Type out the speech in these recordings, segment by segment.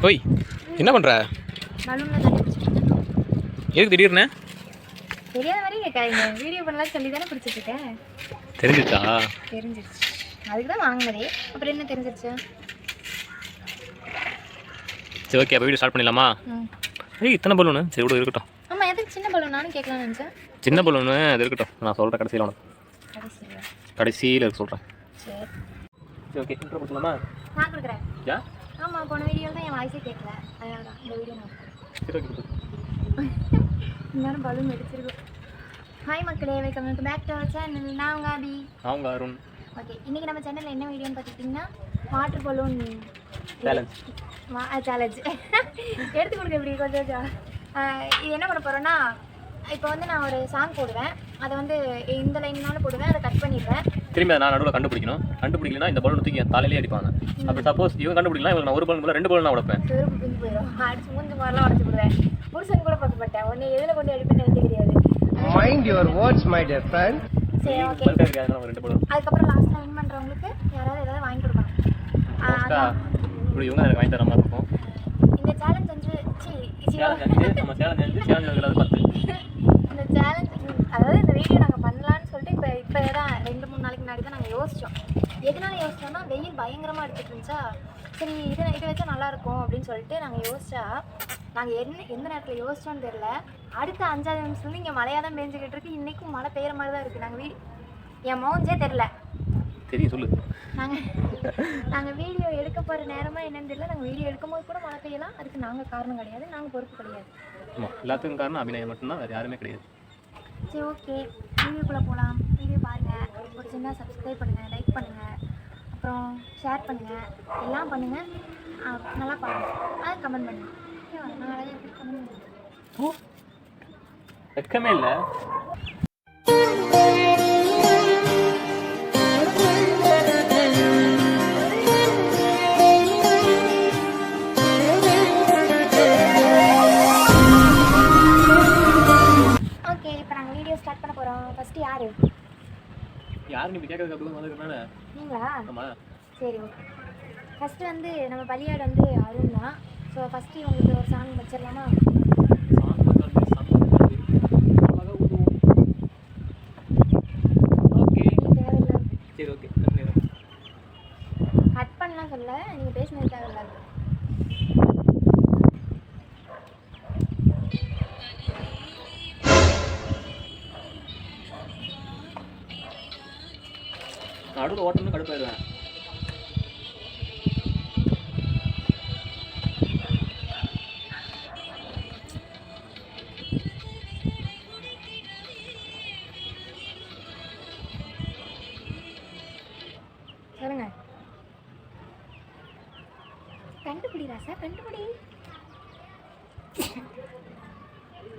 ஓய் என்ன பண்ற? எதுக்கு திடீர்னு? தெரியாத மாதிரி கேட்காதீங்க. வீடியோ பண்ணலாம் சொல்லி தானே பிடிச்சிட்டு இருக்கேன். தெரிஞ்சிச்சா? தெரிஞ்சிருச்சு. அதுக்கு தான் வாங்கினதே. அப்புறம் என்ன தெரிஞ்சிருச்சு? சரி ஓகே, அப்போ வீடியோ ஸ்டார்ட் பண்ணிடலாமா? ஏய் இத்தனை பலூனு? சரி விடு இருக்கட்டும். ஆமாம், எதுக்கு சின்ன பலூன்? நானும் கேட்கலான்னு நினச்சேன். சின்ன பலூனு அது இருக்கட்டும், நான் சொல்கிறேன் கடைசியில் உனக்கு. கடைசியில் இருக்க சொல்கிறேன். சரி சரி ஓகே, இன்ட்ரோ கொடுக்கலாமா? நான் கொடுக்குறேன். யா? ஆமாம், போன வீடியோவில் தான் என் வாய்ஸே கேட்கல. அதனால தான் இந்த வீடியோ நான் சரி ஓகே. இன்னும் பலூன் வெடிச்சிருக்கும். ஹாய் மக்களே, welcome back to our channel. நான் உங்கள் அபி. அவங்க அருண். ஓகே, இன்றைக்கி நம்ம சேனலில் என்ன வீடியோன்னு பார்த்துட்டிங்கன்னா வாட்டர் பலூன் சேலஞ்ச். சேலஞ்ச் எடுத்து கொடுக்க இப்படி கொஞ்சம் இது என்ன பண்ண போகிறோன்னா, இப்போ வந்து நான் ஒரு சாங் போடுவேன். அதை வந்து இந்த லைன்னாலும் போடுவேன், அதை கட் பண்ணிடுவேன். திரும்பி நான் நடுவில் கண்டுபிடிக்கணும். கண்டுபிடிக்கலனா இந்த பலூன் தூக்கி என் தலையிலே அடிப்பாங்க. அப்படி சப்போஸ் இவன் கண்டுபிடிக்கலாம், இவங்க நான் ஒரு பலூன் ரெண்டு பலூன் நான் உடைப்பேன். செருப்பு பிஞ்சு போயிடும். அடிச்சு மூஞ்சி மாதிரிலாம் உடச்சி போடுவேன். புருஷன் கூட பார்க்க மாட்டேன். ஒன்று எதில் கொண்டு அடிப்பேன்னு எனக்கு தெரியாது. Mind your words, my dear friend. சரி ஓகே. ரெண்டு பலூன். அதுக்கப்புறம் லாஸ்ட்டில் வின் பண்ணுறவங்களுக்கு யாராவது ஏதாவது வாங்கி கொடுப்பாங்க. இப்படி இவங்க எனக்கு வாங்கி தர மாதிரி இருக்கும். இந்த சேலஞ்ச் வந்து நம்ம சேலஞ்ச் 10. இந்த சேலஞ்ச் அதாவது இந்த வீடியோ நாங்கள் பண்ணலான்னு சொல்லிட்டு இப்போ தான் 2-3 நாளைக்கு முன்னாடி தான் நாங்கள் யோசித்தோம். எதனால யோசித்தோம்னா, வெயில் பயங்கரமாக எடுத்துகிட்டு இருந்துச்சா, சரி இதை வச்சா நல்லாயிருக்கும் அப்படின்னு சொல்லிட்டு நாங்கள் யோசிச்சா, நாங்கள் எந்த நேரத்தில் யோசித்தோன்னு தெரில. அடுத்த 5வது நிமிஷத்துலேருந்து இங்கே மழையாக தான் பெஞ்சிக்கிட்டு இருக்குது. இன்றைக்கும் மழை பெய்கிற மாதிரி தான் இருக்குது. நாங்கள் என் மௌஞ்சே தெரில. சரி சொல்லு. நாங்கள் வீடியோ எடுக்க போகிற நேரமாக என்னன்னு தெரியல. நாங்கள் வீடியோ எடுக்கும்போது கூட மழை பெய்யலாம். அதுக்கு நாங்கள் காரணம் கிடையாது, நாங்கள் பொறுப்பு கிடையாது. ஆமாம், எல்லாத்துக்கும் காரணம் அபிநயம் மட்டும்தான், வேறு யாருமே கிடையாது. சரி ஓகே, வீடியோக்குள்ளே போகலாம். வீடியோ பாருங்கள், பிடிச்சிருந்தா சப்ஸ்கிரைப் பண்ணுங்கள், லைக் பண்ணுங்கள், அப்புறம் ஷேர் பண்ணுங்கள், எல்லாம் பண்ணுங்கள். நல்லா பாருங்கள், அதை கமெண்ட் பண்ணுங்கள். நான் அழகாக எப்படி கமெண்ட் பண்ணுவேன். வெக்கமே இல்லை. ஸ்டார்ட் பண்ண போகிறோம். ஃபஸ்ட்டு யார் யாரும் இப்படி கேட்கறதுக்கு அப்படி வந்துருக்கனால நீங்களா? ஆமாம் சரி ஓகே. ஃபஸ்ட்டு வந்து நம்ம பள்ளியாடு வந்து அருண் தான். ஸோ ஃபஸ்ட்டு இவங்களுக்கு ஒரு சாங் வச்சிடலாமா? சரி ஓகே. கட் பண்ணலாம் சொல்ல, நீங்கள் பேசினது தேவையில்ல. நடுவில் ஓட்டணும் கடுப்பாயிடுவேன். சொல்லுங்க, கண்டுபிடி ராசா, கண்டுபிடி.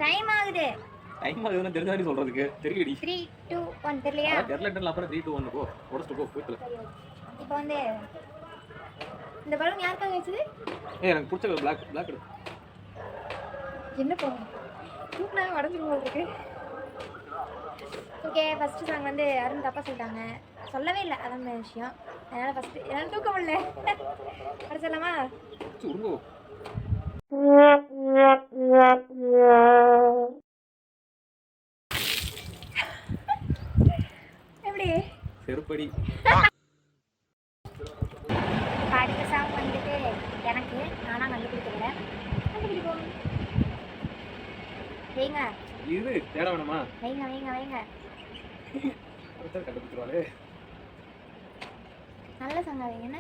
டைம் ஆகுது. டைம் ஆகுதுன்னு தெரிஞ்சாடி சொல்கிறதுக்கு தெரியடி. 3, 2, 1 தெரியலையா? தெரியல. அப்புறம் 3, 2, 1 போ உடச்சிட்டு போ போய்த்துல. இப்போ வந்து இந்த பலூன் யாருக்காக வச்சது? எனக்கு பிடிச்ச பிளாக் எடு. என்ன போ தூக்குனா உடஞ்சிரும் போல இருக்கு. ஓகே, ஃபஸ்ட்டு சாங் வந்து அருண் தப்பாக சொல்லிட்டாங்க. சொல்லவே இல்லை, அதான் விஷயம். அதனால் ஃபஸ்ட்டு என்னால் தூக்க முடியல. அப்படி சொல்லாமா? சுருங்கோ. எப்படி செருப்படி. அடுத்த சாங் வந்துட்டு எனக்கு நானாக கண்டுபிடிக்கல. கண்டுபிடிப்போம். வைங்க. இது தேட வேணுமா? வைங்க வைங்க வைங்க. கண்டுபிடிச்சிருவாளே. நல்ல சாங் வைங்க. என்ன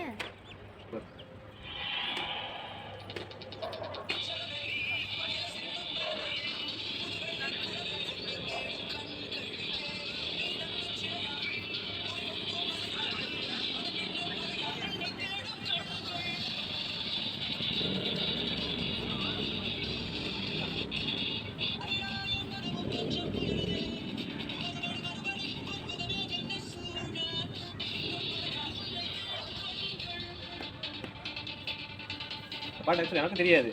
பாட்டு ஆக்சுவலி எனக்கு தெரியாது.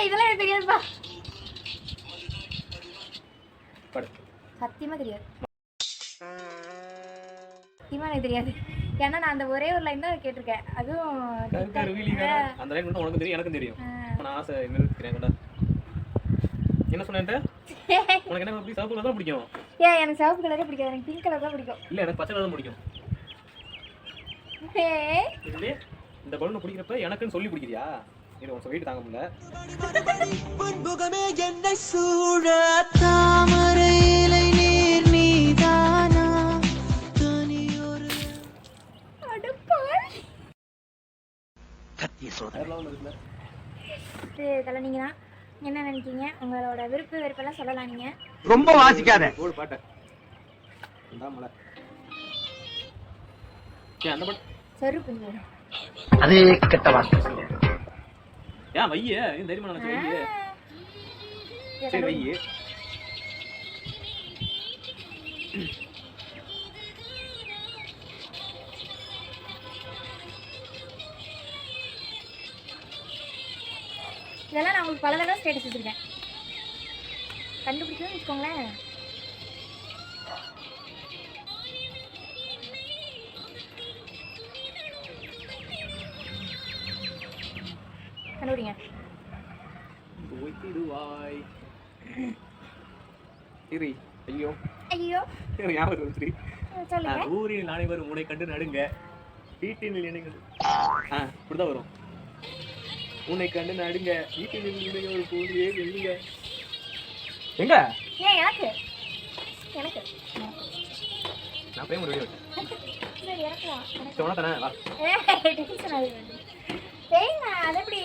இதெல்லாம் எனக்கு தெரியாதுப்பா. பாடு. சத்தியமா தெரியாது. சத்தியமா எனக்கு தெரியாது. ஏன்னா நான் அந்த ஒரே ஒரு லைன் தான் கேட்டிருக்கேன். அதுவும் அந்த லைன் மட்டும் உனக்கு தெரியும், எனக்கும் தெரியும். நான் ஆசை இருக்கிறேன். என்ன சொன்னேன்? உனக்கு என்ன அப்படி சிவப்பு கலர் தான் பிடிக்கும்? ஏன் எனக்கு சிவப்பு கலரே பிடிக்காது, எனக்கு பிங்க் கலர் தான் பிடிக்கும். இல்ல எனக்கு பச்சை கலர் தான் பிடிக்கும். இதுல இந்த பலூன் பிடிக்கிறப்ப எனக்குன்னு சொல்லி பிடிக்கிறியா? இது உன் வெயிட் தாங்க முடியல. பொன்முகமே என்னை சூழ தாமரை இலை நீர் நீதானா தனியொரு அடப்பாய். சத்திய சோதனை. இதெல்லாம் நீங்க தான் என்ன நினைக்கீங்க? உங்களோட விருப்ப வெறுப்பெல்லாம் சொல்லலாம். நீங்க ரொம்ப வாசிக்காத. ஓடு பாட்ட. இந்தா மலை. அந்த பாட்டு சரு புஞ்சு. அதே கெட்ட வார்த்தை. ஏன் வையே? இந்த தைரியமா நினைச்சு வையே. சரி வையே. இதெல்லாம் நான் உங்களுக்கு பல தடவை ஸ்டேட்டஸ் வச்சிருக்கேன். கண்டுபிடிக்கணும்னு வச்சுக்கோங்களேன். கண்டுபிடிங்க. ஓய்த்திடுவாய். இரி. ஐயோ. ஐயோ. ஞாபகம் வந்துச்சு. சொல்லுங்க. ஊரில் அனைவரும் உன்னை கண்டு நடுங்க. வீட்டில் நினைங்கள். இப்படிதான் வரும். உன்னை கண்டு நடுங்க. வீட்டில் நினைங்க ஒரு கூடியே வெள்ளுங்க. எங்க? ஏன் எனக்கு? எனக்கு. நான் போய் ரெடி ஆயிட்டேன். சரி எனக்கு வா. சொன்னதானே வா. டென்ஷன் ஆகுது. ஏங்க அது எப்படி?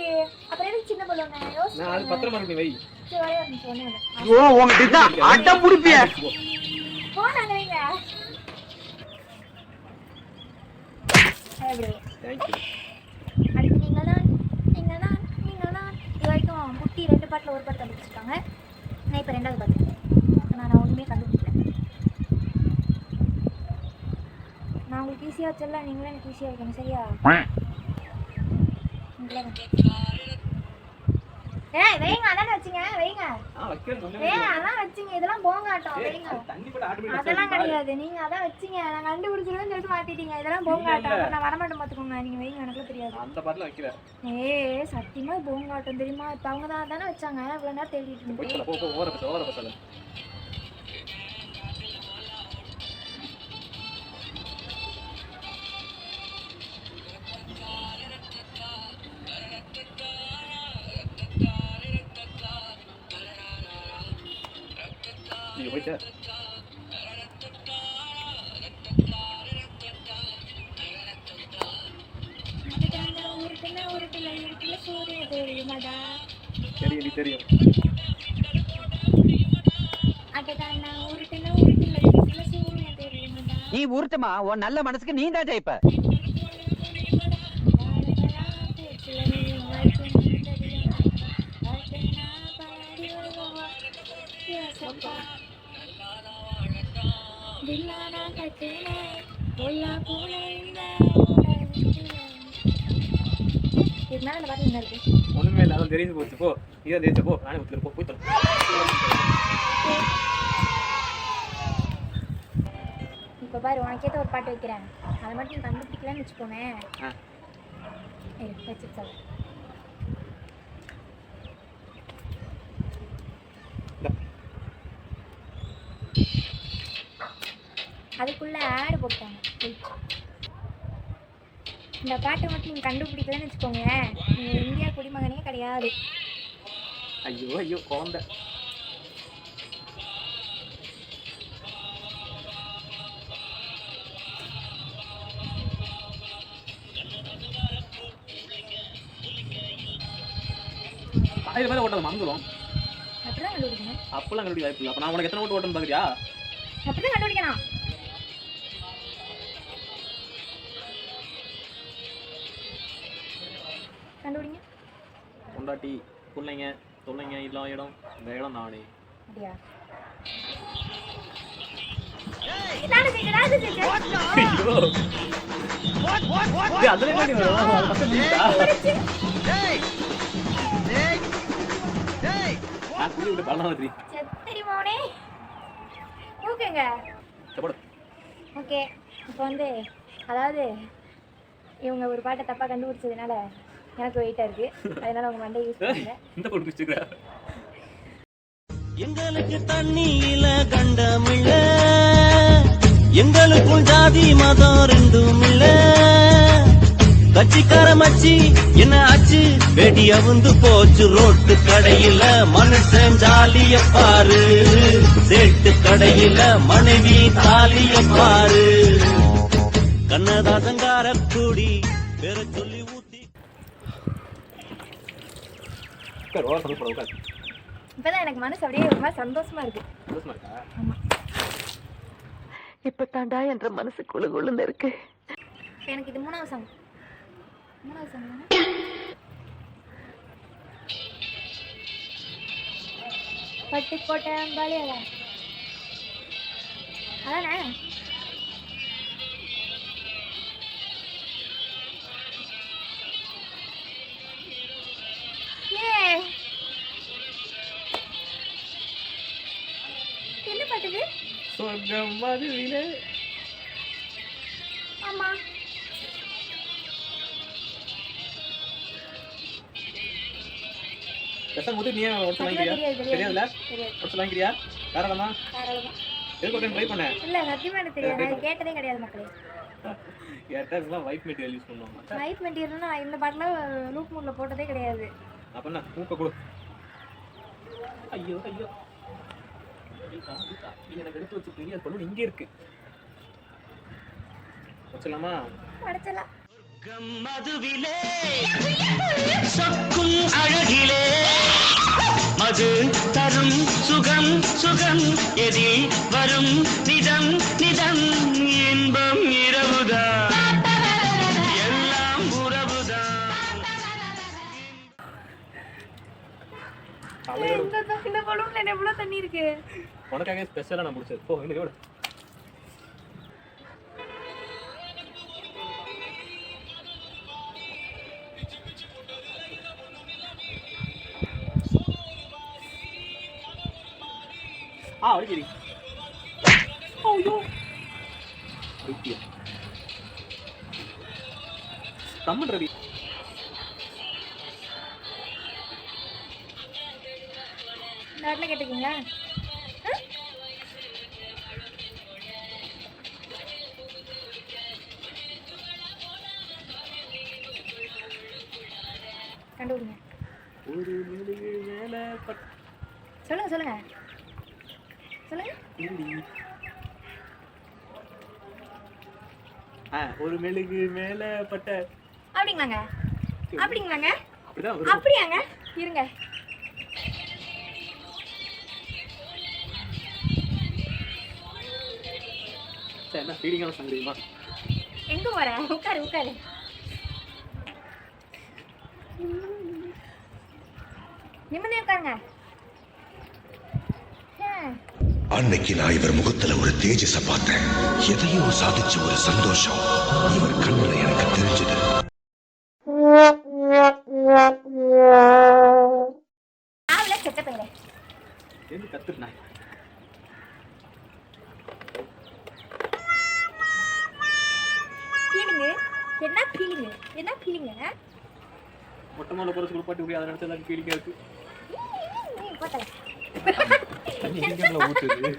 அப்புறம் எதுக்கு சின்ன பலூன்? யோசி. நான் அது பத்திரமா இருக்கு வை. சரி வரையா நீ சொன்னேன். ஓ உங்க டிட்டா அட புடிப்பிய. போனாங்க வைங்க. அப்படியே. Thank you. அடுத்து நீங்கள் தான். இது வரைக்கும் முட்டி 2 பாட்டில் ஒரு பாட்டு கண்டுபிடிச்சிருக்காங்க. நான் இப்போ 2வது பாட்டு. நான் ஒன்றுமே கண்டுபிடிக்கல. நான் உங்களுக்கு ஈஸியாக வச்சல, நீங்களே எனக்கு ஈஸியாக வைக்கணும். சரியா? ஏய் வைங்க, அதானே வச்சிங்க. வைங்க. அதான் வச்சிங்க. இதெல்லாம் போங்காட்டம். வைங்க. அதெல்லாம் கிடையாது. நீங்க அதான் வச்சிங்க. நான் கண்டுபிடிச்சிருவேன்னு சொல்லிட்டு மாத்திட்டீங்க. இதெல்லாம் போங்காட்டம். நான் வரமாட்டேன் பார்த்துக்கோங்க. நீங்க வைங்க, எனக்கு தெரியாது. அந்த பாட்டுல வைக்கல. சத்தியமா போங்காட்டம் தெரியுமா? இப்போ அவங்க தான் தானே வச்சாங்க. இவ்வளோ நேரம் தேடிட்டு இருந்தேன். போ ஓவர பசல. போயிட்டா தெரியும். நீ உருட்டுமா உன் நல்ல மனசுக்கு நீ தான் ஜெயிப்ப. ஒண்ணுமே இல்ல, அதான் தெரிஞ்சு போச்சு. போ இதான் தெரிஞ்ச போ. நானே ஊத்துல போய் தரேன். இப்போ பாரு, உனக்கேற்ற ஒரு பாட்டு வைக்கிறேன். அதை மட்டும் நீ கண்டுபிடிக்கலன்னு வச்சுக்கோமே. வச்சு அதுக்குள்ள ஆடு போட்டாங்க. இந்த பாட்டை மட்டும் நீங்க கண்டுபிடிக்கலன்னு வச்சுக்கோங்க, நீங்க இந்தியா குடிமகனே கிடையாது. ஐயோ ஐயோ குழந்தை. இது மேலே ஓட்டது மறந்துடும். அப்படிதான் கண்டுபிடிக்கணும். அப்பெல்லாம் கண்டுபிடிக்க வாய்ப்பு இல்லை. அப்போ நான் உனக்கு எத்தனை ஓட்டு ஓட்டணும் பார்க்குறியா? அப்படிதான் கண்டுபிடிக்கணும். கண்டுபிடிங்க. பொண்டாட்டி பிள்ளைங்க தொல்லைங்க இல்லா இடம், இந்த இடம் நானே. அப்படியா? ஓகேங்க. போடு. ஓகே. இப்போ வந்து அதாவது இவங்க ஒரு பாட்டை தப்பாக கண்டுபிடிச்சதுனால எனக்கு வெயிட்டாக இருக்கு. அதனால அவங்க மண்டை யூஸ் பண்ணுங்க. இந்த போட்டு பிடிச்சிக்கிறா. எங்களுக்கு தண்ணியில கண்டமில்ல, எங்களுக்குள் ஜாதி மதம் ரெண்டும் இல்ல. கட்சிக்கார மச்சி என்ன ஆச்சு, வெடி அவுந்து போச்சு ரோட்டு கடையில. மனுஷன் ஜாலிய பாரு, சேட்டு கடையில மனைவி தாலிய பாரு. கண்ணதாசங்கார கூடி பேர சொல்லி ஊத்தி உட்கார், ஓர சொல்லி போட உட்கார். இப்போதான் எனக்கு மனசு அப்படியே ஒரு மாதிரி சந்தோஷமா இருக்கு. சந்தோஷமா இருக்கா? ஆமாம். இப்ப தாண்டா என்ற மனசு குழு குழுன்னு இருக்கு. எனக்கு இது 3வது சாங். 3வது சாங் தானே? பட்டுக்கோட்டை அம்பாலியாடா அதானே? என்ன பாட்டு இது? சொர்க்கம் மதுவிலே. ஆமா. பேசாம முத்து நீ ஒரு சொல்ல வாங்கிறியா? தெரியாதுல? ஒரு சொல்ல வாங்கிறியா? தாராளமா? தாராளமா. எதுக்கு ஒரு ட்ரை பண்ண? இல்ல சத்தியமா எனக்கு தெரியாது. நான் கேட்டதே கிடையாது மக்களே. கேட்டா இதெல்லாம் வைட் மெட்டீரியல் யூஸ் பண்ணுவாங்க. வைட் மெட்டீரியல்னா இந்த பாட்டுல லூப் மூட்ல போட்டதே கிடையாது. அப்ப என்ன மூக்க கொடு. ஐயோ ஐயோ. நீ எனக்கு எடுத்து வச்சிருக்கீங்க, அது பொண்ணு இங்க இருக்கு. வச்சலாமா? அடச்சலாம். மதுவிலே சொக்கும் அழகிலே மது தரும் சுகம் சுகம் எதில் வரும் நிதம் நிதம் இன்பம் இரவுதான் எல்லாம் உறவுதான். இந்த பலூன்ல எவ்வளவு தண்ணி இருக்கு? உனக்காக ஸ்பெஷலா நான் முடிச்சது. போ இன்னும் எவ்வளவு? அடிக்கடி தமிழ் ரவி நாட்டில் கேட்டுக்கீங்களா? கண்டுபிடிங்க. ஒரு மெழுகு மேல சொல்லுங்க சொல்லுங்க சொல்லுங்க. ஒரு மெழுகு மேல பட்ட. அப்படிங்களாங்க? அப்படிங்களாங்க? அப்படிதான் வரும். அப்படியாங்க? இருங்க. என்ன ஃபீலிங்கான சாங் தெரியுமா? எங்க போற? உட்காரு உட்காரு. நிம்மதியா உட்காருங்க. அன்னைக்கு நான் இவர் முகத்துல ஒரு தேஜஸ பார்த்தேன். எதையோ சாதிச்ச ஒரு சந்தோஷம் இவர் கண்ணுல எனக்கு தெரிஞ்சது. ஆவல செத்த பையலே. என்ன கத்துறாய்? ஃபீலிங் என்ன ஃபீலிங்? என்ன ஃபீலிங்? மொட்டமான பொறுத்து குளிப்பாட்டி விடு, அதை நினைச்சா தான் ஃபீலிங்கா இருக்கு. நீ போடல. தண்ணி எங்கேல ஊத்துது?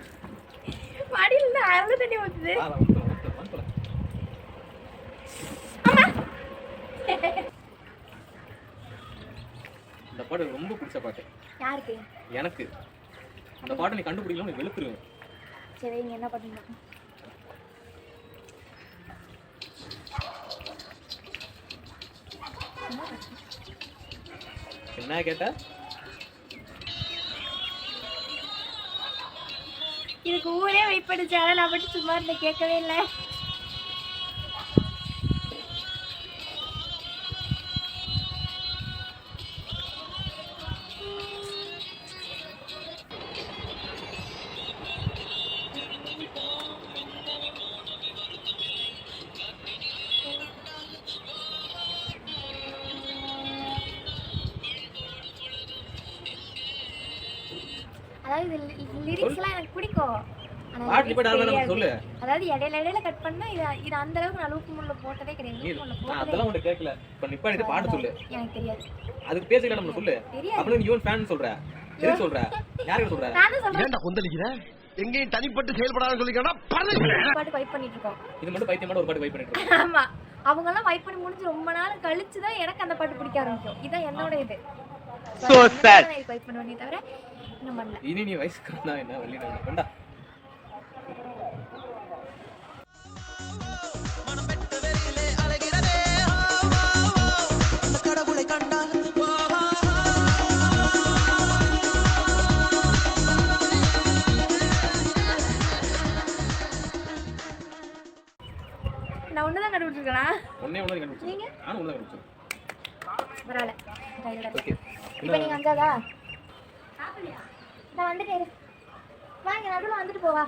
மடியில இருந்து அரை தண்ணி ஊத்துது. இந்த பாட்டு ரொம்ப பிடிச்ச பாட்டு. யாருக்கு? எனக்கு. இந்த பாட்டை நீ கண்டுபிடிக்கலாம், நீ வெளுத்துருவேன். சரி நீங்க என்ன பண்ணுங்க? என்ன கேட்ட? இதுக்கு ஊரே வெயிட் பண்ணிச்சால, நான் மட்டும் சும்மா இருந்த கேட்கவே இல்லை. அதாவது லிரிக்ஸ்லாம் எனக்கு பிடிக்கும். ஆனா பாட்டு நிப்பாட்டு எனக்கு அதெல்லாம் தெரியாது. சொல்லு. அதாவது இடையில கட் பண்ணா இது அந்த அளவுக்கு நான் லூப் முள்ள போட்டதே கிடையாது. நீ loop முள்ள நான் போட்டதே அதெல்லாம் உன்கிட்ட கேட்கல. இப்ப நிப்பாட்டிட்டு பாட்டு சொல்லு. எனக்கு தெரியாது. அதுக்கு பேசல நம்ம சொல்லு. தெரியாது. அப்ப நீ யுவன் ஃபேன் சொல்ற. எதுக்கு சொல்ற? யாருக்கு சொல்ற? நான் தான் சொல்றேன். ஏன்டா கொந்தளிக்கிற எங்கேயும் தனிப்பட்டு செயல்படாத சொல்லிக்கடா பாட்டு வைப் பண்ணிட்டு இருக்கோம். இது மட்டும் பைத்தியமான ஒரு பாட்டு வைப் பண்ணிட்டு இருக்க. ஆமா. அவங்க எல்லாம் வைப் பண்ணி முடிஞ்சு ரொம்ப நாள் கழிச்சு தான் எனக்கு அந்த பாட்டு பிடிக்க ஆரம்பிக்கும். இதான் என்னோட இது. So sad. வைப் பண்ணுவேனே தவிர இன்னும் பண்ணல. இனி நீ வயசுக்கு வந்தா என்ன வெளியில வேண்டா. நான் ஒண்ணுதான் கண்டுபிடிச்சிருக்கேன். ஒண்ணே ஒண்ணு கண்டுபிடிச்சு. நீங்க? நானும் ஒண்ணு கண்டுபிடிச்சேன். பரவாயில்ல. கையில இருக்கு. ஓகே. இப்போ நீங்க அஞ்சாதா? நான் வந்துட்டேன் இரு. வா இங்க நடுவுல வந்துட்டு போவா.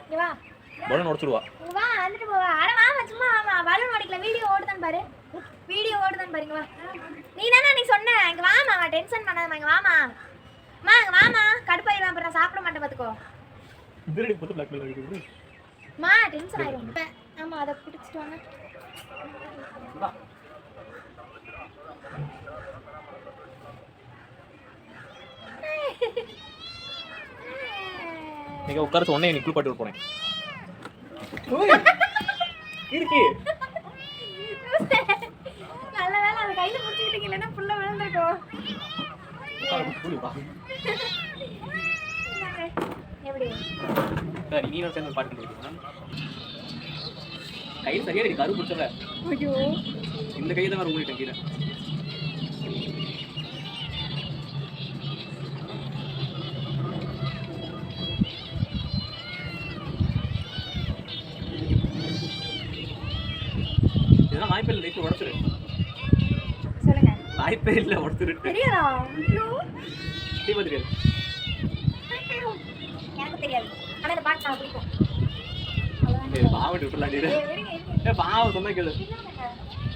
இங்க வா. பலூன் உடைச்சிடுவா. இங்க வா வந்துட்டு போவா. அட வாமா சும்மா வாமா. பலூன் அடிக்கல வீடியோ ஓடுதான் பாரு. வீடியோ ஓடுதான் பாரு இங்க வா. நீ தானே நீ சொன்ன இங்க வாமா டென்ஷன் பண்ணாதமா இங்க வாமா. அம்மா இங்க வாமா கடுப்பாயிரும் அப்புறம் நான் சாப்பிட மாட்டேன் பாத்துக்கோ. பிரியாணி போட்டு பிளாக் மேல இருக்குது. மா டென்ஷன் ஆயிரும். ஆமா அத பிடிச்சிட்டு வாங்க. வா. நீங்க உட்கார்ந்து உடனே நீ குளிப்பாட்டி விட போறேன். இருக்கு. நல்ல வேளை அது கையில பிடிச்சிக்கிட்டீங்க இல்லைன்னா புள்ள விழுந்திருக்கும். குளி வா. எப்படி? சரி நீ நான் சேர்ந்து பாட்டு கண்டுபிடிக்கணும். கை சரியா நீ கரு பிடிச்சல. ஐயோ. இந்த கை தான் வர உங்களுக்கு கீழே. இதெல்லாம் வாய்ப்பே இல்லை லைஃப்ல உடச்சிரு. சொல்லுங்க. வாய்ப்பே இல்லை உடச்சிரு. தெரியாதா? ஐயோ. தீபா தெரியாது. எனக்கு தெரியாது. ஆனா இந்த பாட்டு நான் பிடிக்கும். ஏய் பாவம் விட்டுலாம் நீ. ஏய் விடுங்க. ஏய் பாவம் சொன்னா கேளு.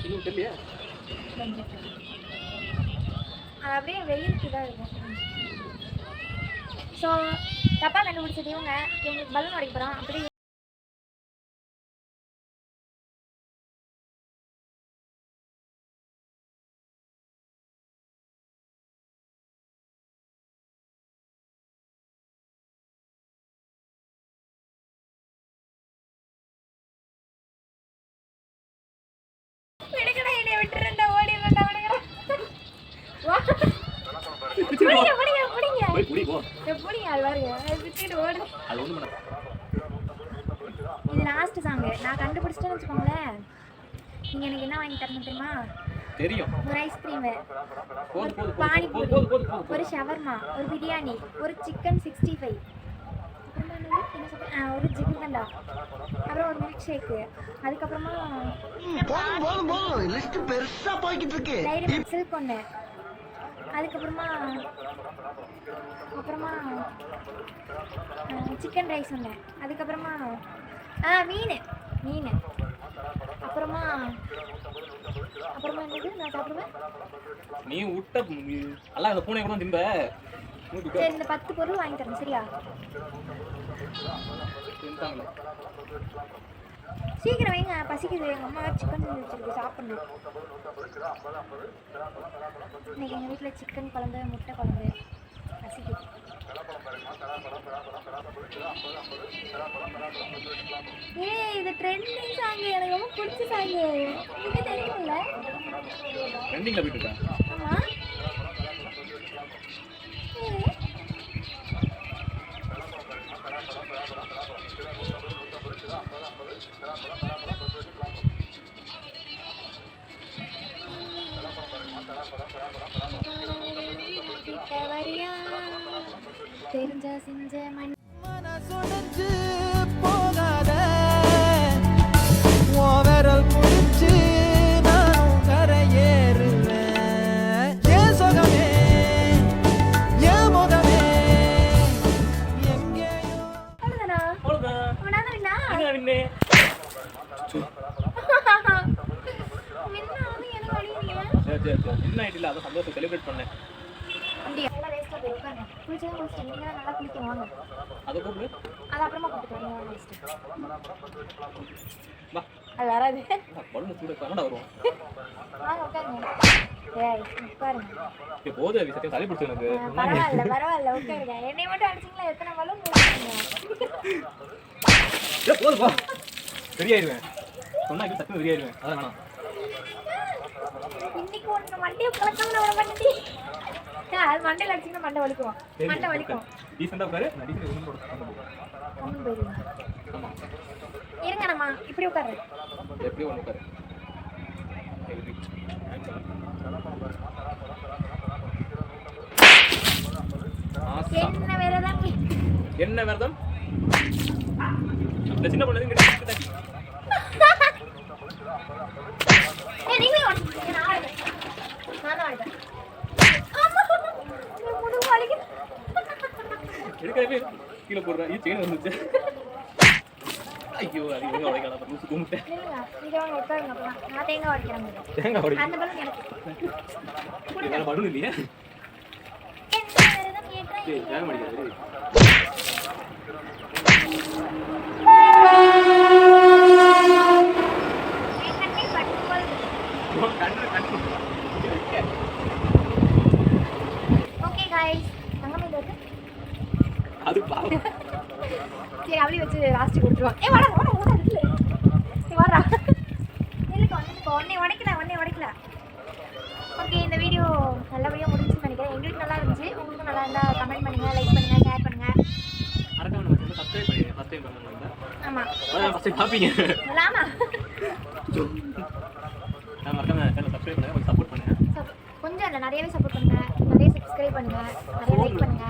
இன்னும் தெரியலையா? அது அப்படியே வெயிலுக்கு தான் இருக்கும். ஸோ தப்பா கண்டுபிடிச்சது இவங்களுக்கு பலூன் உடைக்க போகிறோம். அப்படி விடுங்கடா என்னை விட்டுறேன்டா ஓடிடுறேன்டா விடுங்கடா. பிடிங்க பிடிங்க பிடிங்க. போய் குடி போ. எப்படி அது பாருங்க விட்டுட்டு ஓடுது. அது ஒண்ணும் பண்ணாத. இது லாஸ்ட் சாங் நான் கண்டுபிடிச்சிட்டேன்னு வச்சுக்கோங்களேன். நீங்க எனக்கு என்ன வாங்கி தரணும் தெரியுமா? தெரியும். ஒரு ஐஸ்கிரீம், போது போது பானிபூரி, போது போது. ஒரு ஷவர்மா, ஒரு பிரியாணி, ஒரு சிக்கன் 65, ஒரு ஜிகிர்தண்டா, அப்புறம் ஒரு மில்க் ஷேக்கு, அதுக்கப்புறமா லிஸ்ட் பெருசா போய்கிட்டு இருக்கு. டைரி மில்க் சில்க் ஒன்று, அதுக்கப்புறமா சிக்கன் ரைஸ் ஒன்று, அதுக்கப்புறமா மீன் அப்புறமா என்னது நான் சாப்பிடுவேன். நீ விட்ட எல்லாம் அந்த பூனை கூட திம்ப. சரி இந்த 10 பொருள் வாங்கி தரேன் சரியா? தின்ட்டாங்களே. சீக்கிரம் வைங்க பசிக்குது. எங்கள் அம்மா சிக்கன் வச்சுருக்கு சாப்பிடணும். இன்னைக்கு எங்கள் வீட்டில் சிக்கன் குழம்பு, முட்டை குழம்பு. பசிக்குது. இது ட்ரெண்டிங் சாங். எனக்கு ரொம்ப பிடிச்ச சாங். உங்களுக்கு தெரியும்ல? ட்ரெண்டிங்ல போயிட்டு இருக்கா? ஆமா. தெரிஞ்ச செஞ்ச மண் போகாத விரல் முடிச்சு நான் கரையேறுவேன். ஏன் சொகமே ஏன் முகமே எங்கேயோ. அவ்வளோதானா? அவ்வளவுதான். அவனா வின்னா? என்ன வின்னு? வின்னா எனக்கு அடிக்கிறீங்க. சரி என்ன ஆயிட்டில்ல அதை சந்தோஷம் செலிப்ரேட் பண்ணேன். அப்படியா? போய் உட்காருங்க. குளிச்சதும் குளிச்சுட்டு நீங்க தான் நல்லா குளிக்கணும் வாங்க. அதை கூப்பிடு. அது அப்புறமா கூப்பிட்டு வாங்க குளிச்சுட்டு. வா. அது வராது. பலூன் சூடு பண்ணடா வரும். வாங்க உட்காருங்க. ஏய் உட்காருங்க. இது போதே விசத்தை தலை பிடிச்சு எனக்கு. பரவாயில்ல உட்காருங்க. என்னை மட்டும் அடிச்சிங்களா எத்தனை பலூன் போடுறீங்க? ஏய் போதுப்பா. சரியாயிருவேன். சொன்னா இது சத்தம் சரியாயிருவேன். அதான் வேணாம். இன்னைக்கு ஒன்று மண்டையை பழக்கம்னு விட மாட்டேன். அது மண்டையில் அடிச்சிங்கன்னா மண்டை வலிக்கும். மண்டை வலிக்கும். டீசெண்டா உட்காரு. நான் டீசெண்டா ஒன்றும் போட ஒன்றும் போயிருங்க. ஆமா. இருங்க நம்ம இப்படி உட்காரு. எப்படி ஒன்று உட்காரு. என்ன விரதம்? என்ன விரதம்? இந்த சின்ன பொண்ணு இங்க நீங்களே ஓடுங்க. நான் ஆடுறேன். நானும் ஆடுறேன். ஆமா. முதுகு வலிக்குது. எடுக்கவே கீழே போடுறேன். இது செயின் வந்துச்சு. ஐயோ அது எங்க உடைக்கல அப்ப லூசு கும்பிட்டேன். இல்லைங்க இதை வாங்க உட்காருங்க அப்பதான். நான் தேங்காய் உடைக்கிறேன். தேங்காய் உடைக்க. அந்த பலூன் எனக்கு. வேற பலூன் இல்லையா? என்ன விரதம் ஏற்றா? ஏய் தேங்காய் உடைக்காது. கண்ணை பட்டுக்கொள். ஓகே गाइस தங்கம் இது வந்து அது பாவம். சரி அவளி வச்சு லாஸ்ட் கொடுத்துருவான். ஏய் வாடா வாடா வாடா இல்ல. நீ வாடா. இல்ல ஒண்ணே உடைக்கல. ஓகே இந்த வீடியோ நல்லபடியா முடிஞ்சுன்னு நினைக்கிறேன். எங்களுக்கு நல்லா இருந்துச்சு. உங்களுக்கு நல்லா இருந்தா கமெண்ட் பண்ணுங்க, லைக் பண்ணுங்க, ஷேர் பண்ணுங்க. மறக்காம நம்ம சேனலை சப்ஸ்கிரைப் பண்ணுங்க. ஃபர்ஸ்ட் டைம் பண்ணுங்க. ஆமா. அதான் ஃபர்ஸ்ட் டைம் பாப்பீங்க. ஆமா. நான் மறக்காம சேனலை சப்ஸ்கிரைப் பண்ணுங்க. கொஞ்சம் சப்போர்ட் பண்ணுங்க. கொஞ்சம் இல்ல நிறையவே சப்போர்ட் பண்ணுங்க. நிறைய சப்ஸ்கிரைப் பண்ணுங்க. நிறைய லைக் பண்ணுங்க.